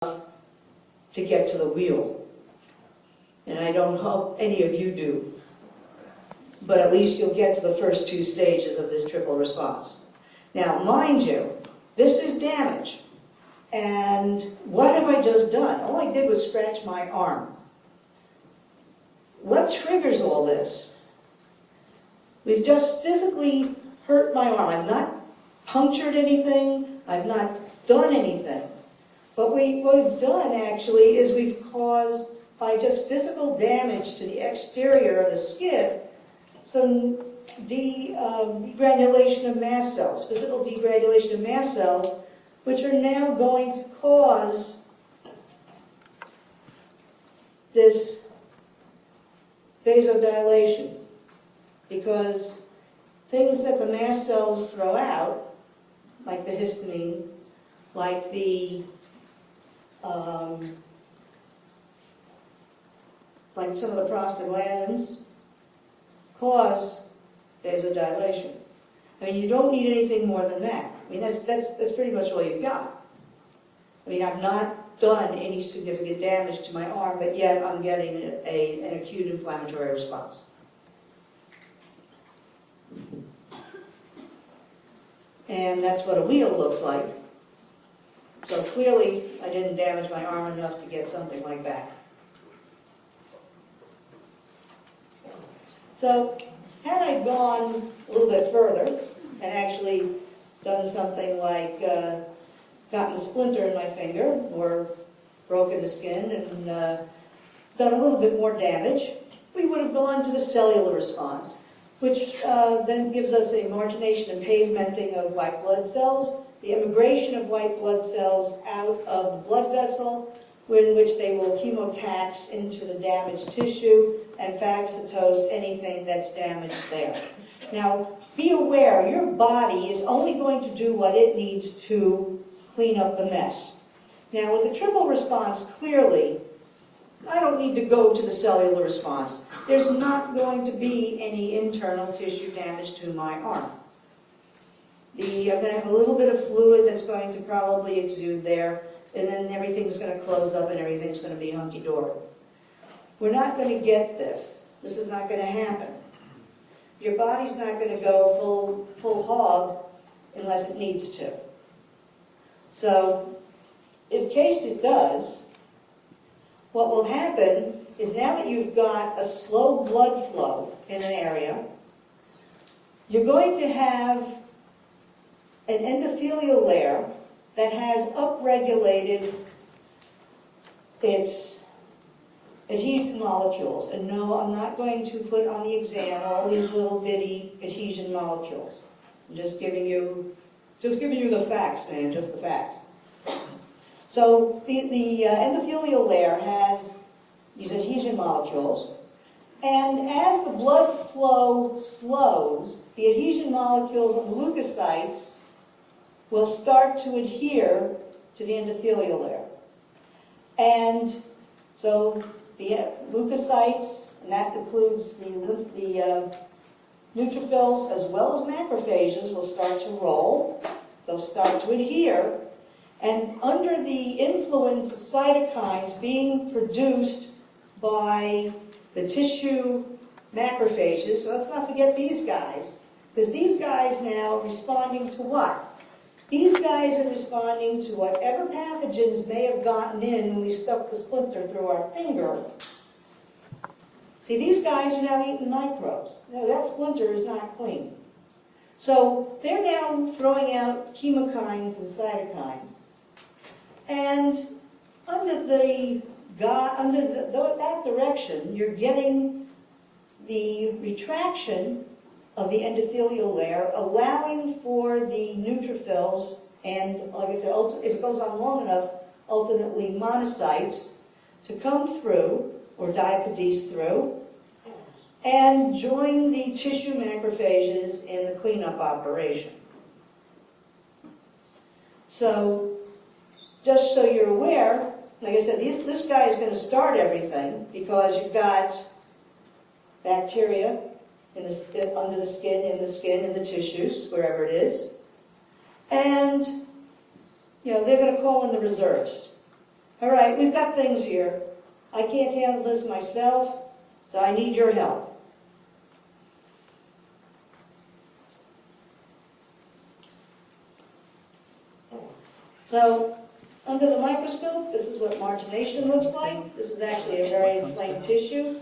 to get to the wheel. And I don't hope any of you do. But at least you'll get to the first two stages of this triple response. Now, mind you, this is damage. And what have I just done? All I did was scratch my arm. What triggers all this? We've just physically hurt my arm. I've not punctured anything. I've not done anything. But what we've done, actually, is we've caused, by just physical damage to the exterior of the skin, some degranulation of mast cells, physical degranulation of mast cells, which are now going to cause this vasodilation. Because things that the mast cells throw out, like the histamine, like the like some of the prostaglandins, cause vasodilation. I mean, you don't need anything more than that. I mean, that's pretty much all you've got. I mean, I've not done any significant damage to my arm, but yet I'm getting an acute inflammatory response. And that's what a wheal looks like. So clearly, I didn't damage my arm enough to get something like that. So, had I gone a little bit further and actually done something like gotten a splinter in my finger or broken the skin and done a little bit more damage, we would have gone to the cellular response, which then gives us a margination and pavementing of white blood cells, the immigration of white blood cells out of the blood vessel, in which they will chemotax into the damaged tissue and phagocytose anything that's damaged there. Now, be aware, your body is only going to do what it needs to clean up the mess. Now, with the triple response, clearly, I don't need to go to the cellular response. There's not going to be any internal tissue damage to my arm. I'm going to have a little bit of fluid that's going to probably exude there, and then everything's going to close up and everything's going to be hunky-dory. We're not going to get this. This is not going to happen. Your body's not going to go full hog unless it needs to. So, in case it does, what will happen is now that you've got a slow blood flow in an area, you're going to have an endothelial layer that has upregulated its adhesion molecules. And no, I'm not going to put on the exam all these little bitty adhesion molecules. I'm just giving you the facts, man, just the facts. So the endothelial layer has these adhesion molecules, and as the blood flow slows, the adhesion molecules of the leukocytes will start to adhere to the endothelial layer. And so the leukocytes, and that includes the neutrophils as well as macrophages, will start to roll. They'll start to adhere. And under the influence of cytokines being produced by the tissue macrophages, so let's not forget these guys, because these guys now are responding to what? These guys are responding to whatever pathogens may have gotten in when we stuck the splinter through our finger. See, these guys are now eating microbes. No, that splinter is not clean. So they're now throwing out chemokines and cytokines. And under that direction, you're getting the retraction of the endothelial layer, allowing for the neutrophils and, like I said, if it goes on long enough, ultimately monocytes to come through, or diapedese through, and join the tissue macrophages in the cleanup operation. So, just so you're aware, like I said, this guy is going to start everything because you've got bacteria under the skin, in the tissues, wherever it is. And, they're going to call in the reserves. All right, we've got things here. I can't handle this myself, so I need your help. So, under the microscope, this is what margination looks like. This is actually a very inflamed tissue.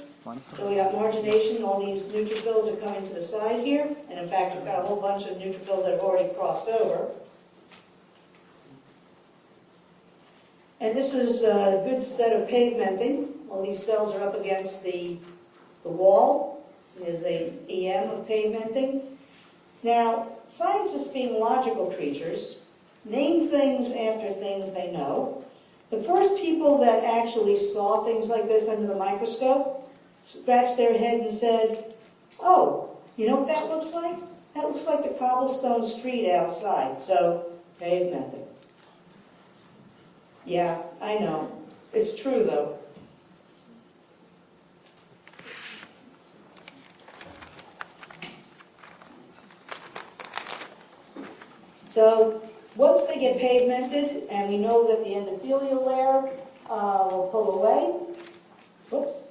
So we got margination, all these neutrophils are coming to the side here, and in fact we've got a whole bunch of neutrophils that have already crossed over. And this is a good set of pavementing. All these cells are up against the wall. There's an EM of pavementing. Now, scientists being logical creatures, name things after things they know. The first people that actually saw things like this under the microscope scratched their head and said, oh, you know what that looks like? That looks like the cobblestone street outside. So, pavementing. Yeah, I know. It's true, though. So, once they get pavemented, and we know that the endothelial layer will pull away, whoops,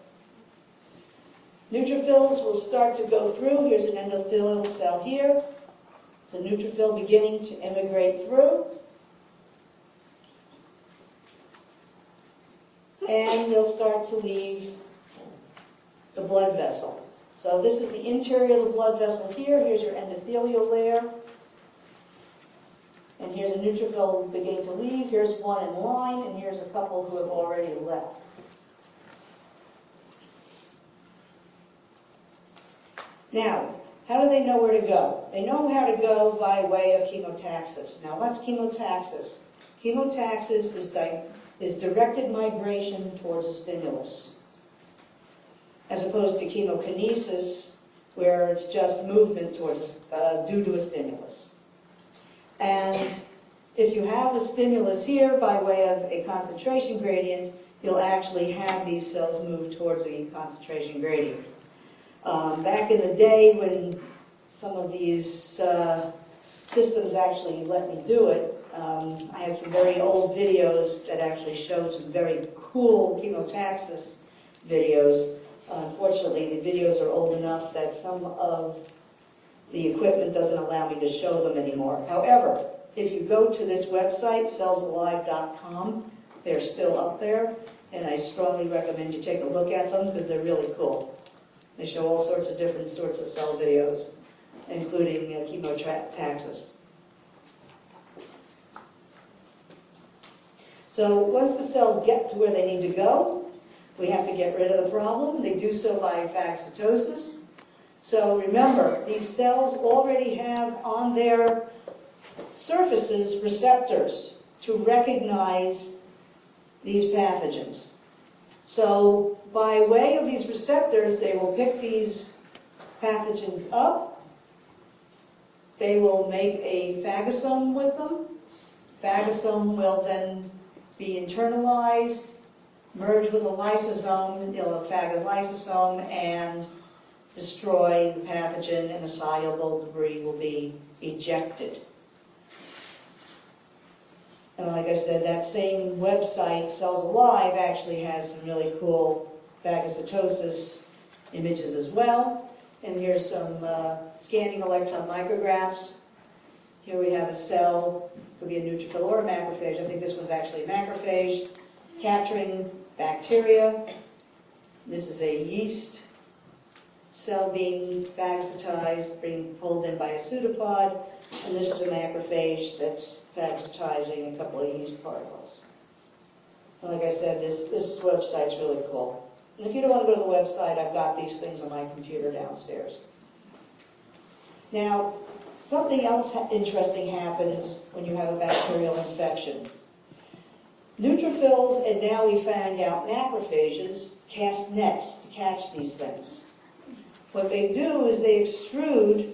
neutrophils will start to go through. Here's an endothelial cell here. It's a neutrophil beginning to immigrate through. And they'll start to leave the blood vessel. So this is the interior of the blood vessel here. Here's your endothelial layer. And here's a neutrophil beginning to leave. Here's one in line, and here's a couple who have already left. Now, how do they know where to go? They know how to go by way of chemotaxis. Now, what's chemotaxis? Chemotaxis is directed migration towards a stimulus, as opposed to chemokinesis, where it's just movement towards due to a stimulus. And if you have a stimulus here by way of a concentration gradient, you'll actually have these cells move towards a concentration gradient. Back in the day when some of these systems actually let me do it, I had some very old videos that actually showed some very cool chemotaxis videos. Unfortunately, the videos are old enough that some of the equipment doesn't allow me to show them anymore. However, if you go to this website, cellsalive.com, they're still up there, and I strongly recommend you take a look at them because they're really cool. They show all sorts of different sorts of cell videos, including chemotaxis. So once the cells get to where they need to go, we have to get rid of the problem. They do so by phagocytosis. So remember, these cells already have on their surfaces receptors to recognize these pathogens. So by way of these receptors, they will pick these pathogens up. They will make a phagosome with them. Phagosome will then be internalized, merge with a lysosome, you'll have phagolysosome, and destroy the pathogen, and the soluble debris will be ejected. And like I said, that same website, Cells Alive, actually has some really cool phagocytosis images as well. And here's some scanning electron micrographs. Here we have a cell, could be a neutrophil or a macrophage. I think this one's actually a macrophage, capturing bacteria. This is a yeast cell being phagocytized, being pulled in by a pseudopod, and this is a macrophage that's phagocytizing a couple of yeast particles. And like I said, this website's really cool. And if you don't want to go to the website, I've got these things on my computer downstairs. Now, something else interesting happens when you have a bacterial infection. Neutrophils, and now we find out macrophages, cast nets to catch these things. What they do is they extrude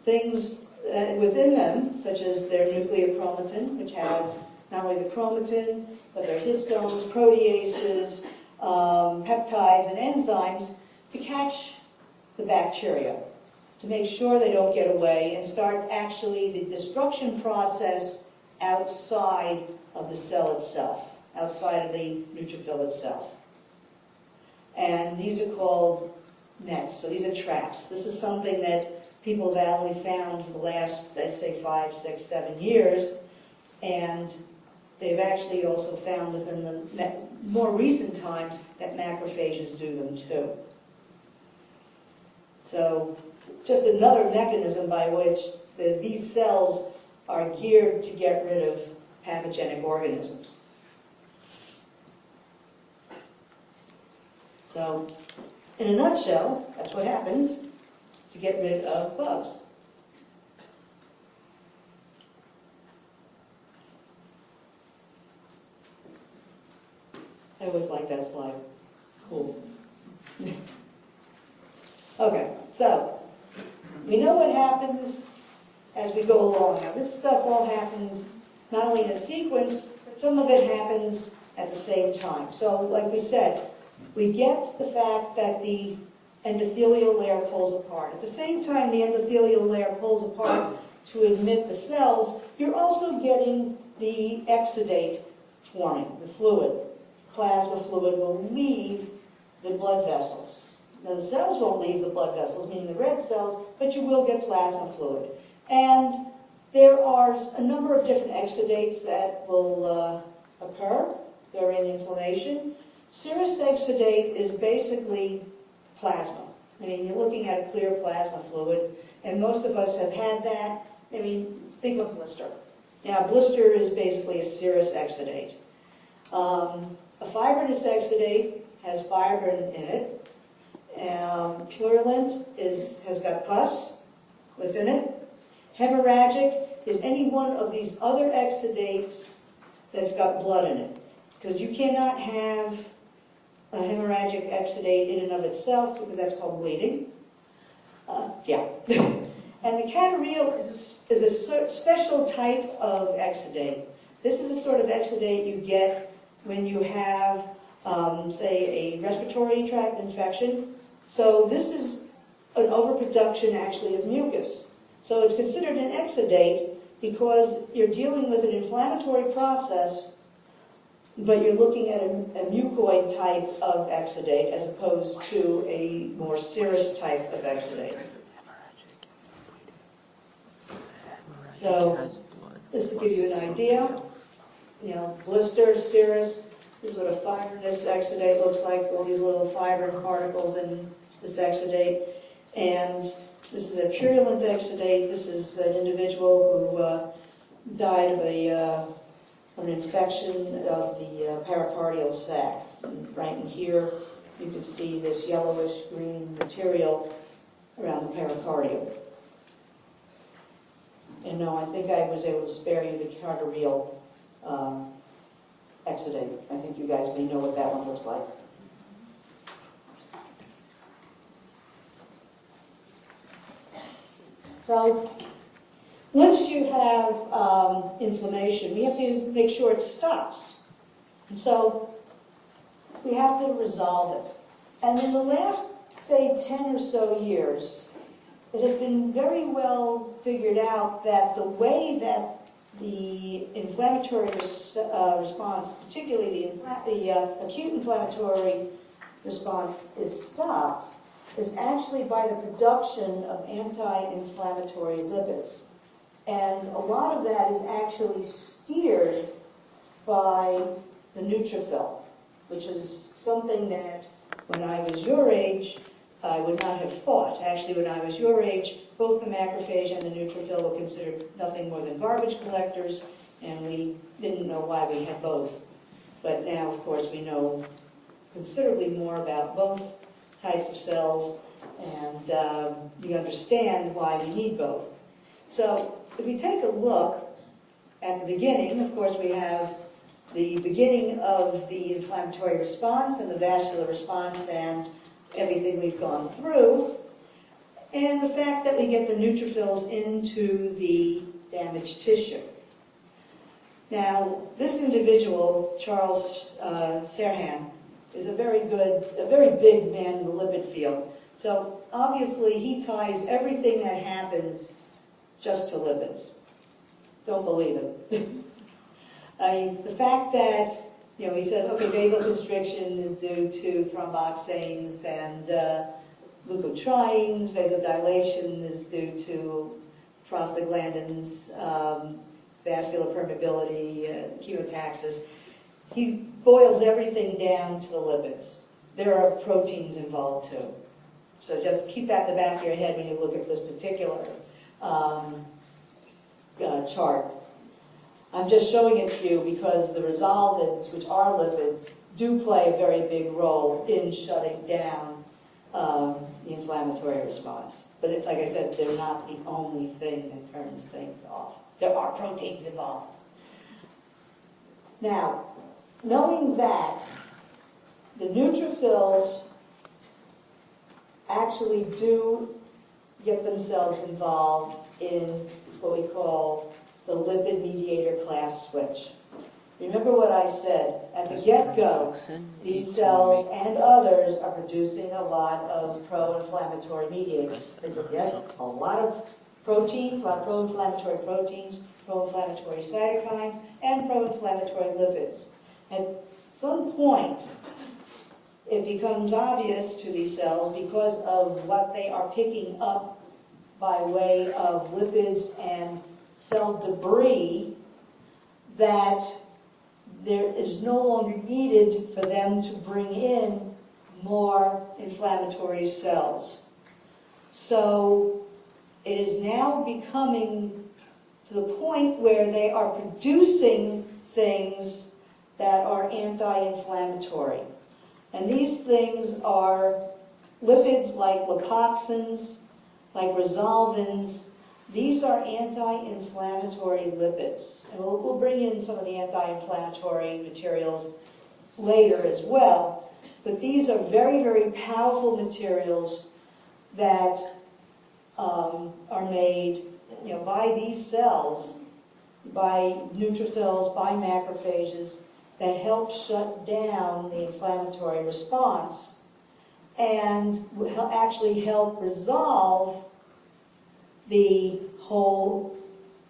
things within them, such as their nuclear chromatin, which has not only the chromatin, but their histones, proteases, peptides, and enzymes to catch the bacteria, to make sure they don't get away and start actually the destruction process outside of the cell itself. outside of the neutrophil itself. And these are called nets, so these are traps. This is something that people have only found the last, I'd say, 5, 6, 7 years, and they've actually also found within the more recent times that macrophages do them too. So just another mechanism by which these cells are geared to get rid of pathogenic organisms. So, in a nutshell, that's what happens to get rid of bugs. I always like that slide. Cool. Okay, so we know what happens as we go along. Now, this stuff all happens not only in a sequence, but some of it happens at the same time. So, like we said, we get the fact that the endothelial layer pulls apart. At the same time the endothelial layer pulls apart to admit the cells, you're also getting the exudate forming, the fluid. Plasma fluid will leave the blood vessels. Now the cells won't leave the blood vessels, meaning the red cells, but you will get plasma fluid. And there are a number of different exudates that will occur during inflammation. Serous exudate is basically plasma. I mean, you're looking at a clear plasma fluid, and most of us have had that. I mean, think of blister. Now, blister is basically a serous exudate. A fibrinous exudate has fibrin in it. Purulent has got pus within it. Hemorrhagic is any one of these other exudates that's got blood in it. Because you cannot have a hemorrhagic exudate in and of itself, because that's called bleeding. And the catarrheal is a special type of exudate. This is the sort of exudate you get when you have, say, a respiratory tract infection. So this is an overproduction, actually, of mucus. So it's considered an exudate because you're dealing with an inflammatory process, but you're looking at a mucoid type of exudate as opposed to a more serous type of exudate. So, just to give you an idea, blister, serous, this is what a fibrinous exudate looks like, all these little fibrin particles in this exudate. And this is a purulent exudate. This is an individual who died of an infection of the pericardial sac. And right in here, you can see this yellowish-green material around the pericardium. And no, I think I was able to spare you the catarrheal exudate. I think you guys may know what that one looks like. So, once you have inflammation, we have to make sure it stops. And so, we have to resolve it. And in the last, say, 10 or so years, it has been very well figured out that the way that the inflammatory response, particularly the acute inflammatory response, is stopped is actually by the production of anti-inflammatory lipids. And a lot of that is actually steered by the neutrophil, which is something that when I was your age, I would not have thought. Actually, when I was your age, both the macrophage and the neutrophil were considered nothing more than garbage collectors, and we didn't know why we had both. But now, of course, we know considerably more about both types of cells, and we understand why we need both. So, if we take a look at the beginning, of course, we have the beginning of the inflammatory response and the vascular response and everything we've gone through, and the fact that we get the neutrophils into the damaged tissue. Now, this individual, Charles Serhan, is a very big man in the lipid field. So obviously he ties everything that happens just to lipids. Don't believe it. I mean, the fact that he says, okay, vasoconstriction is due to thromboxanes and leukotrienes. Vasodilation is due to prostaglandins, vascular permeability, chemotaxis. He boils everything down to the lipids. There are proteins involved too. So just keep that in the back of your head when you look at this particular chart. I'm just showing it to you because the resolvins, which are lipids, do play a very big role in shutting down the inflammatory response. But like I said, they're not the only thing that turns things off. There are proteins involved. Now, knowing that, the neutrophils actually do get themselves involved in what we call the lipid mediator class switch. Remember what I said, at the get-go, these cells and others are producing a lot of pro-inflammatory mediators. I said, yes, a lot of proteins, a lot of pro-inflammatory proteins, pro-inflammatory cytokines, and pro-inflammatory lipids. At some point, it becomes obvious to these cells because of what they are picking up by way of lipids and cell debris that there is no longer needed for them to bring in more inflammatory cells. So it is now becoming to the point where they are producing things that are anti-inflammatory. And these things are lipids like lipoxins, like resolvins. These are anti-inflammatory lipids. And we'll bring in some of the anti-inflammatory materials later as well. But these are very, very powerful materials that are made by these cells, by neutrophils, by macrophages, that help shut down the inflammatory response and will actually help resolve the whole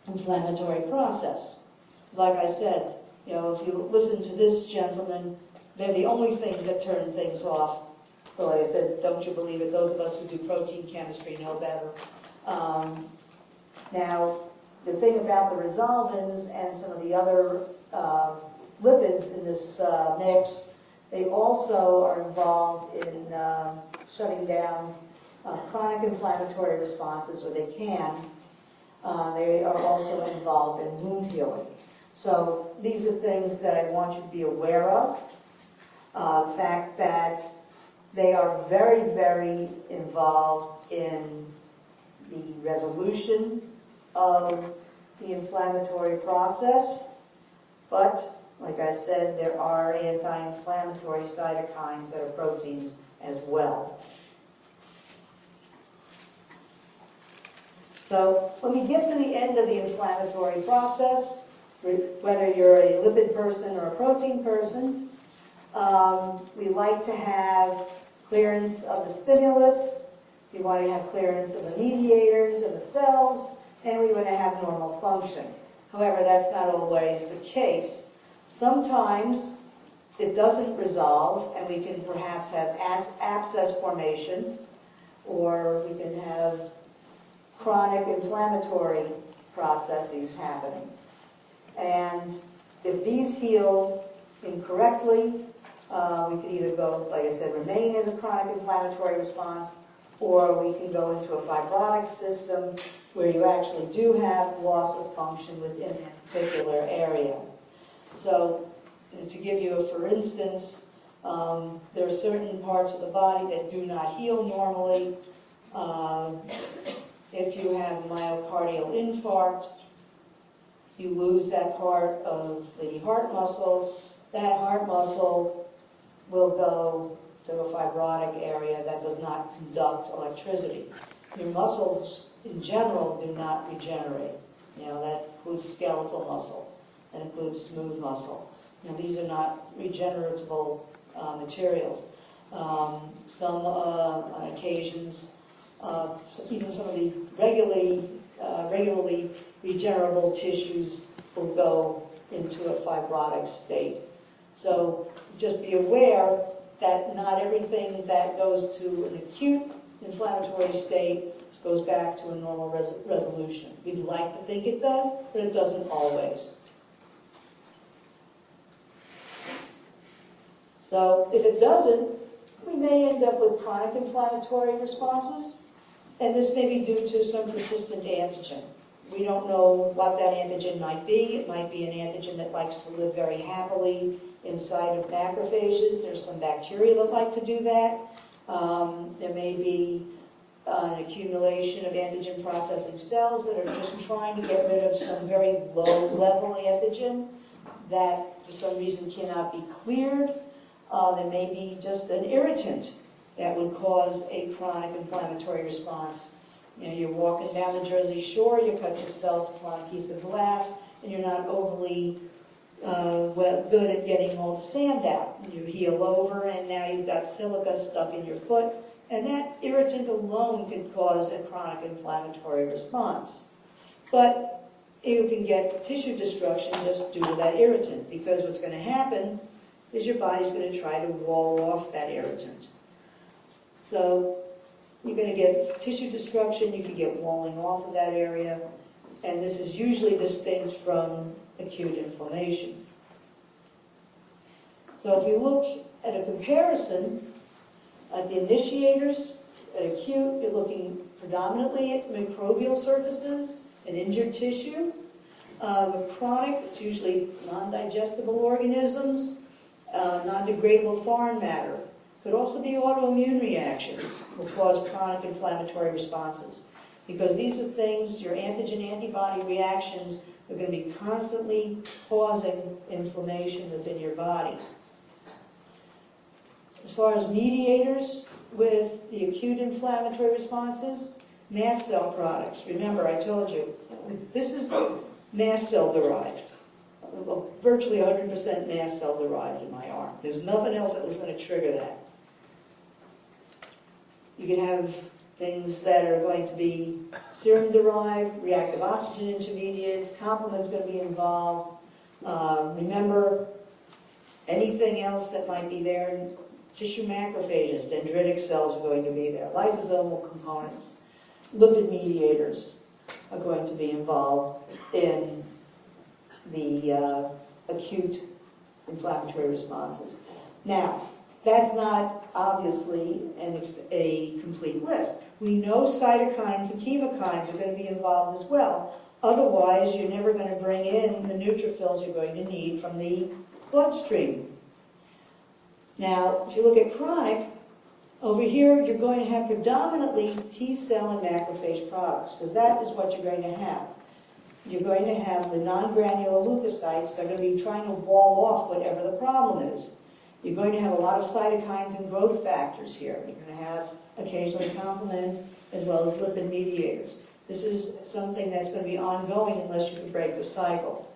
inflammatory process. Like I said, if you listen to this gentleman, they're the only things that turn things off. So like I said, don't you believe it? Those of us who do protein chemistry know better. Now, the thing about the resolvins and some of the other lipids in this mix, they also are involved in shutting down chronic inflammatory responses, or they can. They are also involved in wound healing. So these are things that I want you to be aware of. The fact that they are very, very involved in the resolution of the inflammatory process, but like I said, there are anti-inflammatory cytokines that are proteins as well. So when we get to the end of the inflammatory process, whether you're a lipid person or a protein person, we like to have clearance of the stimulus, we want to have clearance of the mediators of the cells, and we want to have normal function. However, that's not always the case. Sometimes it doesn't resolve, and we can perhaps have abscess formation, or we can have chronic inflammatory processes happening. And if these heal incorrectly, we can either go, like I said, remain as a chronic inflammatory response, or we can go into a fibrotic system where you actually do have loss of function within that particular area. So, to give you a for instance, there are certain parts of the body that do not heal normally. If you have myocardial infarct, you lose that part of the heart muscle. That heart muscle will go to a fibrotic area that does not conduct electricity. Your muscles in general do not regenerate. That includes skeletal muscle, that includes smooth muscle. These are not regeneratable materials. Some, on occasions, even some of the regularly regenerable tissues will go into a fibrotic state. So just be aware that not everything that goes to an acute inflammatory state goes back to a normal resolution. We'd like to think it does, but it doesn't always. So if it doesn't, we may end up with chronic inflammatory responses, and this may be due to some persistent antigen. We don't know what that antigen might be. It might be an antigen that likes to live very happily inside of macrophages. There's some bacteria that like to do that. There may be an accumulation of antigen processing cells that are just trying to get rid of some very low level antigen that for some reason cannot be cleared. There may be just an irritant that would cause a chronic inflammatory response. You know, you're walking down the Jersey Shore, you cut yourself on a piece of glass, and you're not overly good at getting all the sand out. You heel over, and now you've got silica stuck in your foot, and that irritant alone can cause a chronic inflammatory response. But you can get tissue destruction just due to that irritant, because what's going to happen is your body's going to try to wall off that irritant. So you're going to get tissue destruction, you can get walling off of that area, and this is usually distinct from acute inflammation. So if you look at a comparison at the initiators, at acute, you're looking predominantly at microbial surfaces and injured tissue. Chronic, it's usually non-digestible organisms, non-degradable foreign matter. Could also be autoimmune reactions will cause chronic inflammatory responses, because these are things, your antigen-antibody reactions are going to be constantly causing inflammation within your body. As far as mediators with the acute inflammatory responses, mast cell products. Remember, I told you, this is mast cell derived. Virtually 100% mast cell derived in my arm. There's nothing else that was going to trigger that. You can have things that are going to be serum-derived, reactive oxygen intermediates, complement's going to be involved. Remember, anything else that might be there, tissue macrophages, dendritic cells are going to be there, lysosomal components, lipid mediators are going to be involved in the acute inflammatory responses. Now, that's not obviously a complete list. We know cytokines and chemokines are going to be involved as well. Otherwise, you're never going to bring in the neutrophils you're going to need from the bloodstream. Now, if you look at chronic, over here you're going to have predominantly T cell and macrophage products, because that is what you're going to have. You're going to have the non-granular leukocytes that are going to be trying to wall off whatever the problem is. You're going to have a lot of cytokines and growth factors here. You're going to have occasionally complement as well as lipid mediators. This is something that's going to be ongoing unless you can break the cycle.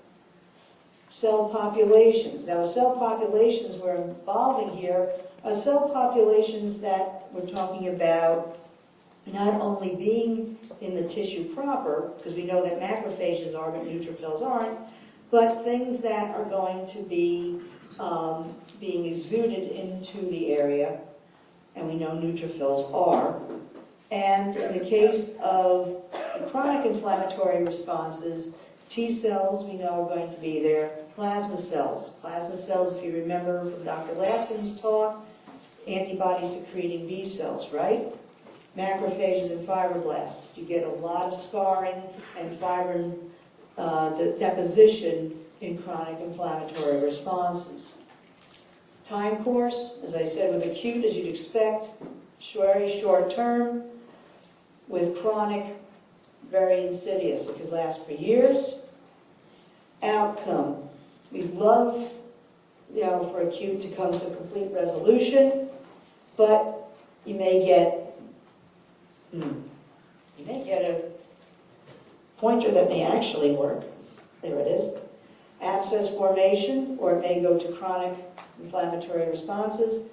Cell populations. Now, the cell populations we're involving here are cell populations that we're talking about not only being in the tissue proper, because we know that macrophages are but neutrophils aren't, but things that are going to be being exuded into the area, and we know neutrophils are. And in the case of chronic inflammatory responses, T cells we know are going to be there, plasma cells. Plasma cells, if you remember from Dr. Laskin's talk, antibody-secreting B cells, right? Macrophages and fibroblasts. You get a lot of scarring and fibrin deposition in chronic inflammatory responses. Time course, as I said, with acute, as you'd expect, very short term. With chronic, very insidious. It could last for years. Outcome. We'd love, for acute to come to complete resolution, but you may get a pointer that may actually work. There it is. Abscess formation, or it may go to chronic inflammatory responses.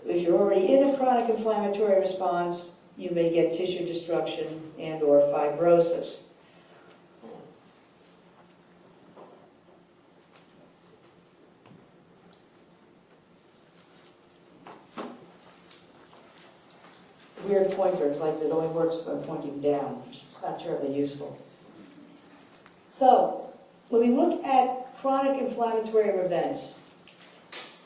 If you're already in a chronic inflammatory response, you may get tissue destruction and or fibrosis. weird pointer. It's like it only works by pointing down. It's not terribly useful. So, when we look at chronic inflammatory events,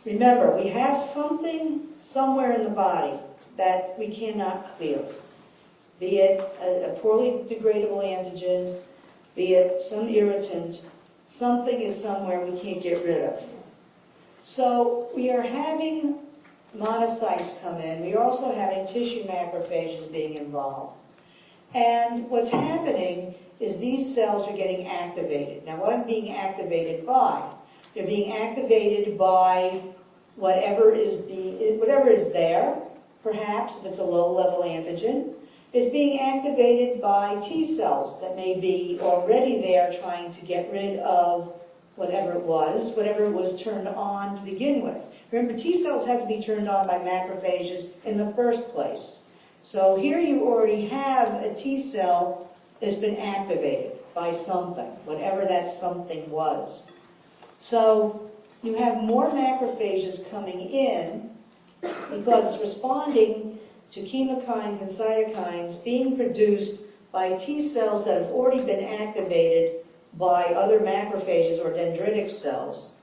remember, we have something somewhere in the body that we cannot clear. Be it a poorly degradable antigen, be it some irritant, something is somewhere we can't get rid of. So we are having monocytes come in. We are also having tissue macrophages being involved. And what's happening is these cells are getting activated. Now, what are they being activated by? They're being activated by whatever is there, perhaps, if it's a low-level antigen, is being activated by T cells that may be already there trying to get rid of whatever it was turned on to begin with. Remember, T cells have to be turned on by macrophages in the first place. So here you already have a T cell that's been activated by something, whatever that something was. So you have more macrophages coming in because it's responding to chemokines and cytokines being produced by T cells that have already been activated by other macrophages or dendritic cells.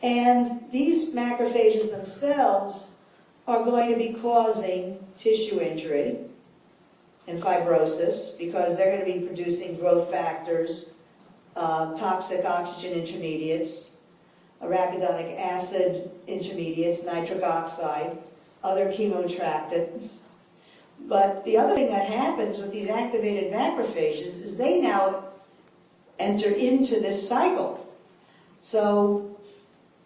And these macrophages themselves are going to be causing tissue injury and fibrosis because they're going to be producing growth factors, toxic oxygen intermediates, arachidonic acid intermediates, nitric oxide, other chemoattractants. But the other thing that happens with these activated macrophages is they now enter into this cycle. So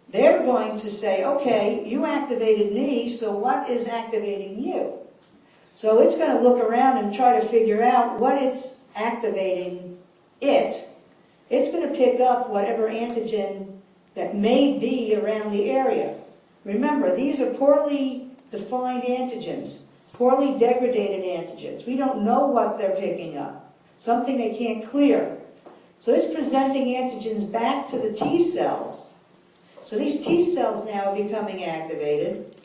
they're going to say, okay, you activated me, so what is activating you? So it's going to look around and try to figure out what it's activating it. It's going to pick up whatever antigen that may be around the area. Remember, these are poorly defined antigens, poorly degraded antigens. We don't know what they're picking up, something they can't clear. So it's presenting antigens back to the T cells. So these T cells now are becoming activated,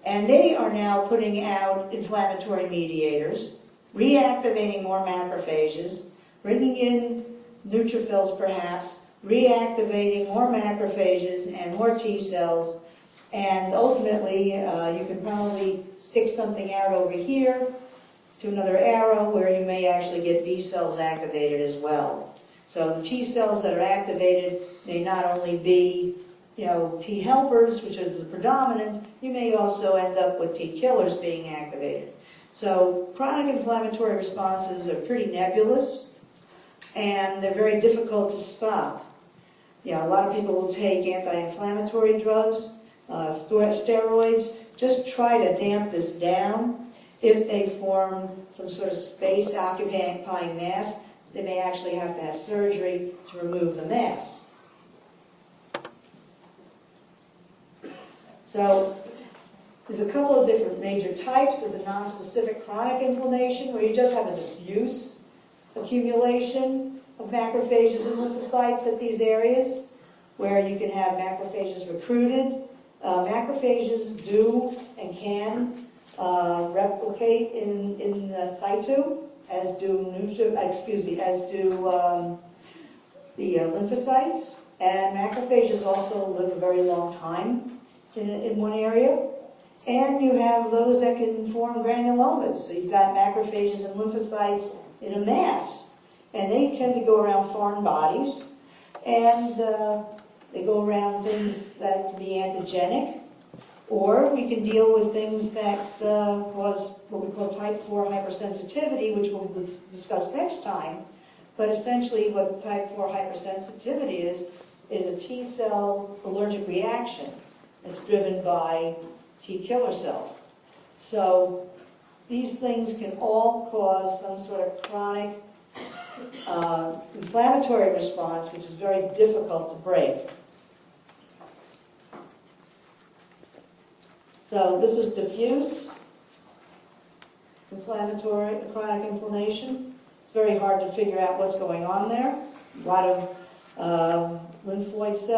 and they are now putting out inflammatory mediators, reactivating more macrophages, bringing in neutrophils perhaps, reactivating more macrophages and more T cells, and ultimately you can probably stick something out over here to another arrow where you may actually get B cells activated as well. So the T cells that are activated may not only be T helpers, which is the predominant, you may also end up with T killers being activated. So chronic inflammatory responses are pretty nebulous, and they're very difficult to stop. A lot of people will take anti-inflammatory drugs, steroids, just try to damp this down. If they form some sort of space-occupying mass, they may actually have to have surgery to remove the mass. So there's a couple of different major types. There's a nonspecific chronic inflammation where you just have a diffuse accumulation of macrophages and lymphocytes at these areas, where you can have macrophages recruited. Macrophages do and can replicate in situ, as do the lymphocytes. And macrophages also live a very long time in one area. And you have those that can form granulomas. So you've got macrophages and lymphocytes in a mass. And they tend to go around foreign bodies. And they go around things that can be antigenic. Or we can deal with things that cause what we call type 4 hypersensitivity, which we'll discuss next time. But essentially what type 4 hypersensitivity is a T cell allergic reaction. It's driven by T killer cells. So these things can all cause some sort of chronic inflammatory response, which is very difficult to break. So this is diffuse inflammatory, chronic inflammation. It's very hard to figure out what's going on there. A lot of lymphoid cells.